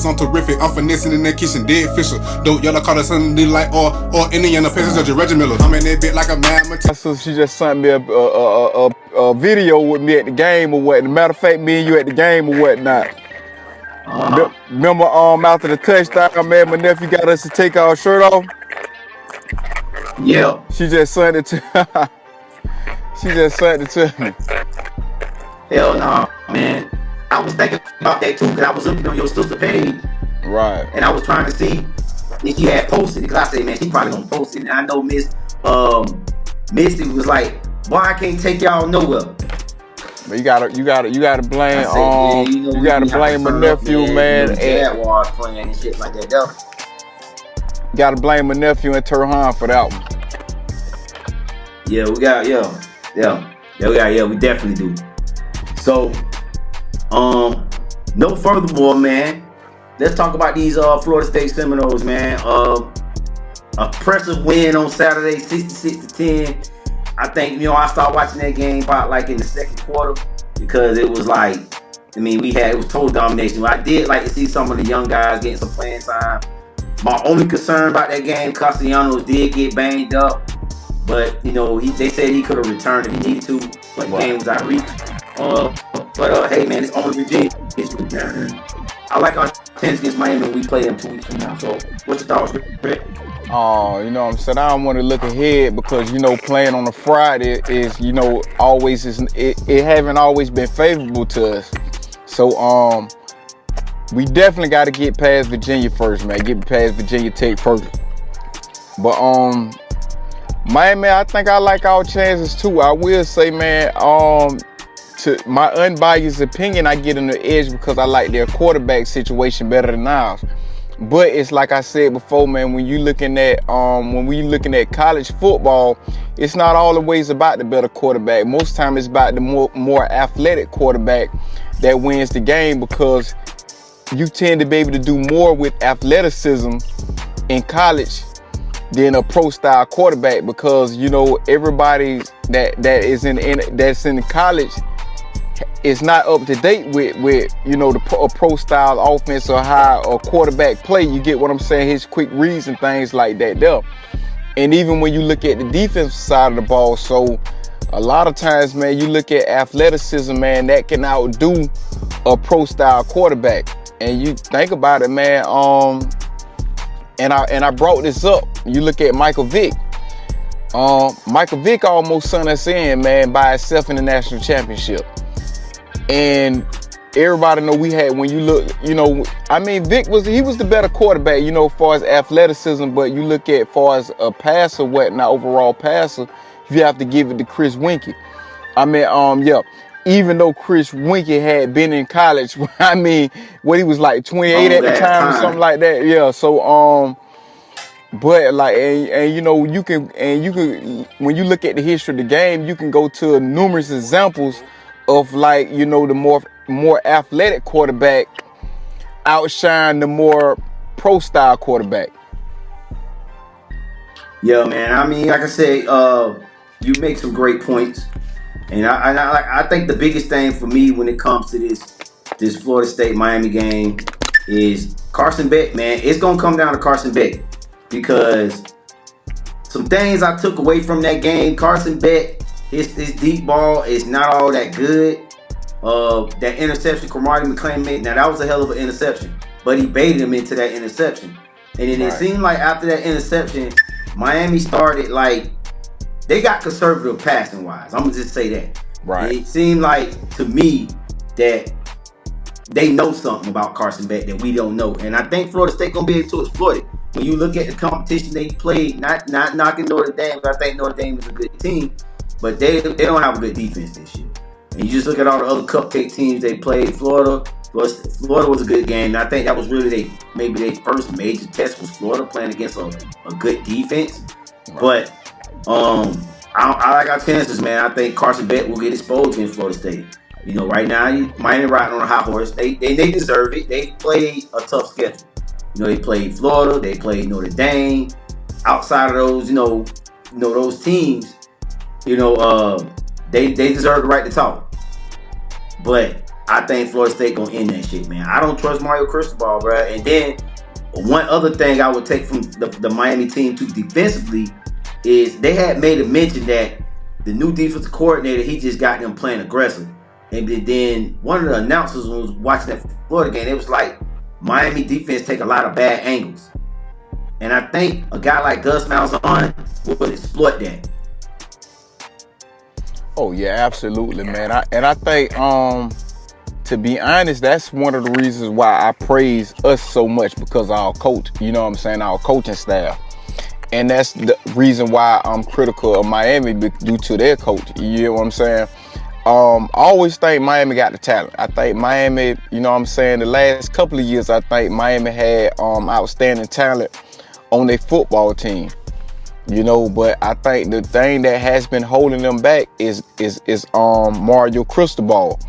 cause I'm terrific. I'm finessing in that kitchen, dead fisher. Dope yellow color, something like or Indiana Pacers or Reggie Miller. I'm in that bit like a mathematician. So she just sent me a video with me at the game or what. Matter of fact, me and you at the game or whatnot. Remember after the touchdown, man, my nephew got us to take our shirt off. Yeah. She just sent it to she just sent it to me. Hell no, man. I was thinking about that too, because I was looking on your sister page. Right. And I was trying to see if she had posted it. Because I said, man, she probably gonna post it. And I know Misty was like, boy, I can't take y'all nowhere. But you gotta blame said, you gotta blame my nephew, man. Jaguars playing and shit like that. Though. You gotta blame my nephew and Turhan for that one. Yeah, we definitely do. So, no furthermore, man. Let's talk about these Florida State Seminoles, man. Impressive win on Saturday, 66-10. I think, I started watching that game about like in the second quarter because it was like, it was total domination. I did like to see some of the young guys getting some playing time. My only concern about that game, Castellanos did get banged up, but they said he could have returned if he needed to, but the game was out of reach. But hey, man, it's only Virginia. I like our chance against Miami when we play them 2 weeks from now. So, what's your thoughts, Rick? Oh, you know what I'm saying? I don't want to look ahead because, playing on a Friday is, always it haven't always been favorable to us. So, we definitely got to get past Virginia first, man. Get past Virginia Tech first. But, Miami, I think I like our chances too. I will say, man, to my unbiased opinion, I get in the edge because I like their quarterback situation better than ours. But it's like I said before, man, when we looking at college football, it's not always about the better quarterback. Most time it's about the more athletic quarterback that wins the game because you tend to be able to do more with athleticism in college than a pro style quarterback because everybody that's in college is not up to date with the pro style offense or how a quarterback play. You get what I'm saying? His quick reads and things like that there. And even when you look at the defensive side of the ball, so a lot of times, man, you look at athleticism, man, that can outdo a pro style quarterback. And you think about it, man, and I brought this up. You look at Michael Vick. Michael Vick almost sent us in, man, by himself in the national championship. And everybody know we had, when you look, Vic was the better quarterback, as far as athleticism, but you look at far as a passer, overall passer, you have to give it to Chris Winkie. Even though Chris Winkie had been in college, what he was like 28 at the time or something like that. Yeah. So, but like, you can, when you look at the history of the game, you can go to numerous examples of like, the more athletic quarterback outshine the more pro style quarterback. Yeah, man. Like I said, you make some great points, and I think the biggest thing for me when it comes to this Florida State Miami game is Carson Beck, man. It's gonna come down to Carson Beck because some things I took away from that game. Carson Beck, his deep ball is not all that good. That interception Cromartie McClain made, now that was a hell of an interception, but he baited him into that interception. And then it seemed like after that interception, Miami started like, they got conservative passing wise. I'm gonna just say that. Right. It seemed like to me that they know something about Carson Beck that we don't know. And I think Florida State gonna be able to exploit it. When you look at the competition they played, not knocking Notre Dame, but I think Notre Dame is a good team. But they don't have a good defense this year. And you just look at all the other cupcake teams they played. Florida was a good game. And I think that was really maybe their first major test was Florida playing against a good defense. Right. But I like our chances, man. I think Carson Beck will get exposed against Florida State. Right now, Miami riding on a high horse. They deserve it. They played a tough schedule. They played Florida. They played Notre Dame. Outside of those, those teams, they deserve the right to talk. But I think Florida State gonna end that shit, man. I don't trust Mario Cristobal, bro. And then one other thing I would take from the Miami team too defensively is they had made a mention that the new defensive coordinator, he just got them playing aggressive. And then one of the announcers was watching that Florida game. It was like Miami defense take a lot of bad angles. And I think a guy like Gus Malzahn would exploit that. Oh yeah, absolutely, man. I think to be honest, that's one of the reasons why I praise us so much, because of our coach, you know what I'm saying, our coaching staff. And that's the reason why I'm critical of Miami, due to their coach. You know what I'm saying? I always think Miami got the talent. I think Miami, you know what I'm saying, the last couple of years, I think Miami had outstanding talent on their football team. You know, but I think the thing that has been holding them back is Mario Cristobal.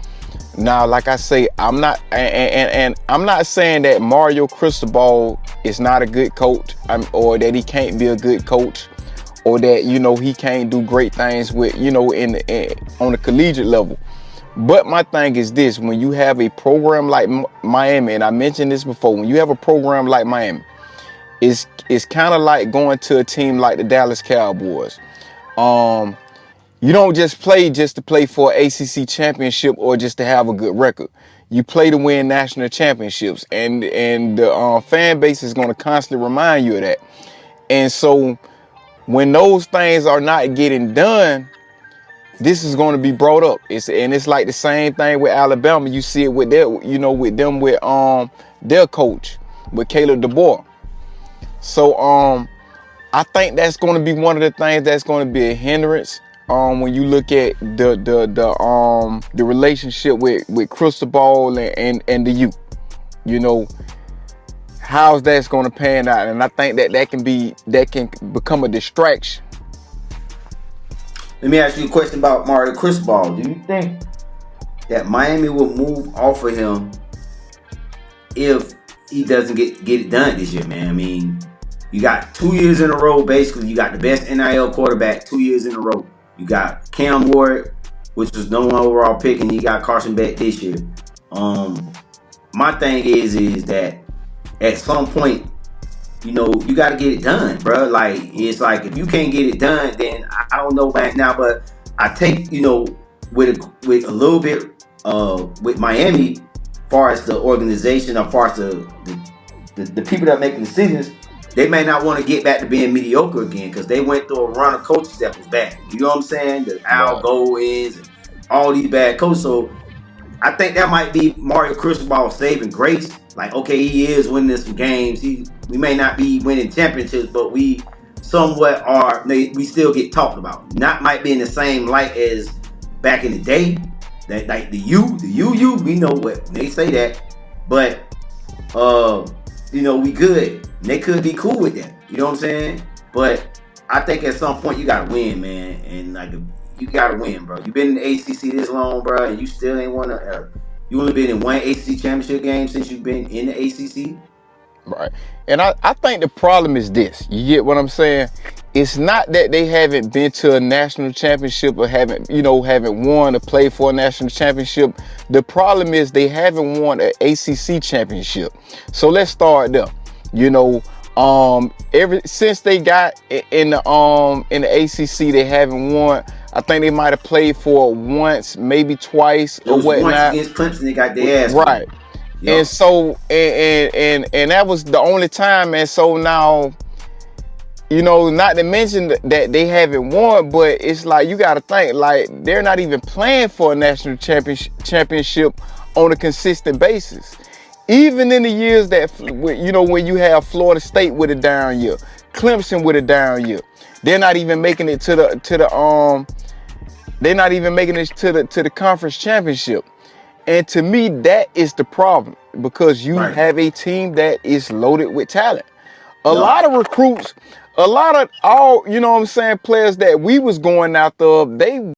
Now, like I say, I'm not and I'm not saying that Mario Cristobal is not a good coach, or that he can't be a good coach, or that, you know, he can't do great things with, you know, on the collegiate level. But my thing is this: when you have a program like Miami, and I mentioned this before, when you have a program like Miami, it's kind of like going to a team like the Dallas Cowboys. You don't just play to play for an ACC championship or just to have a good record. You play to win national championships, and the fan base is going to constantly remind you of that. And so when those things are not getting done, this is going to be brought up. It's like the same thing with Alabama. You see it with their coach, with Caleb DeBoer. So I think that's going to be one of the things that's going to be a hindrance when you look at the relationship with Cristobal and the youth. You know, how's that's going to pan out, and I think that can become a distraction. Let me ask you a question about Mario Cristobal. Do you think that Miami will move off of him if he doesn't get it done this year, man? I mean, you got 2 years in a row, basically. You got the best NIL quarterback 2 years in a row. You got Cam Ward, which was no one overall pick, and you got Carson Beck this year. My thing is that at some point, you know, you got to get it done, bro. Like, it's like, if you can't get it done, then I don't know back now. But I take, you know, with a little bit with Miami, as far as the organization, as far as the people that are making decisions, they may not want to get back to being mediocre again, because they went through a run of coaches that was bad. You know what I'm saying? The Al Goldwins and all these bad coaches. So I think that might be Mario Cristobal's saving grace. Like, okay, he is winning some games. We may not be winning championships, but we somewhat are. We still get talked about. Not might be in the same light as back in the day. That, like, the U. We know what they say that, but you know, we good. And they could be cool with that. You know what I'm saying? But I think at some point you gotta win, man. And like, you gotta win, bro. You've been in the ACC this long, bro, and you still ain't won you only been in one ACC championship game since you've been in the ACC. Right. And I think the problem is this. You get what I'm saying? It's not that they haven't been to a national championship or haven't won or played for a national championship. The problem is they haven't won an ACC championship. So let's start there. You know, since they got in the ACC, they haven't won. I think they might have played for once, maybe twice, or whatnot. Once against Clemson, they got their ass right. Yep. And so and that was the only time. And so now, you know, not to mention that they haven't won, but it's like, you got to think, like, they're not even playing for a national championship on a consistent basis. Even in the years that, you know, when you have Florida State with a down year, Clemson with a down year, they're not even making it to the conference championship. And to me, that is the problem, because you have a team that is loaded with talent. A lot of recruits, you know what I'm saying, players that we was going after, they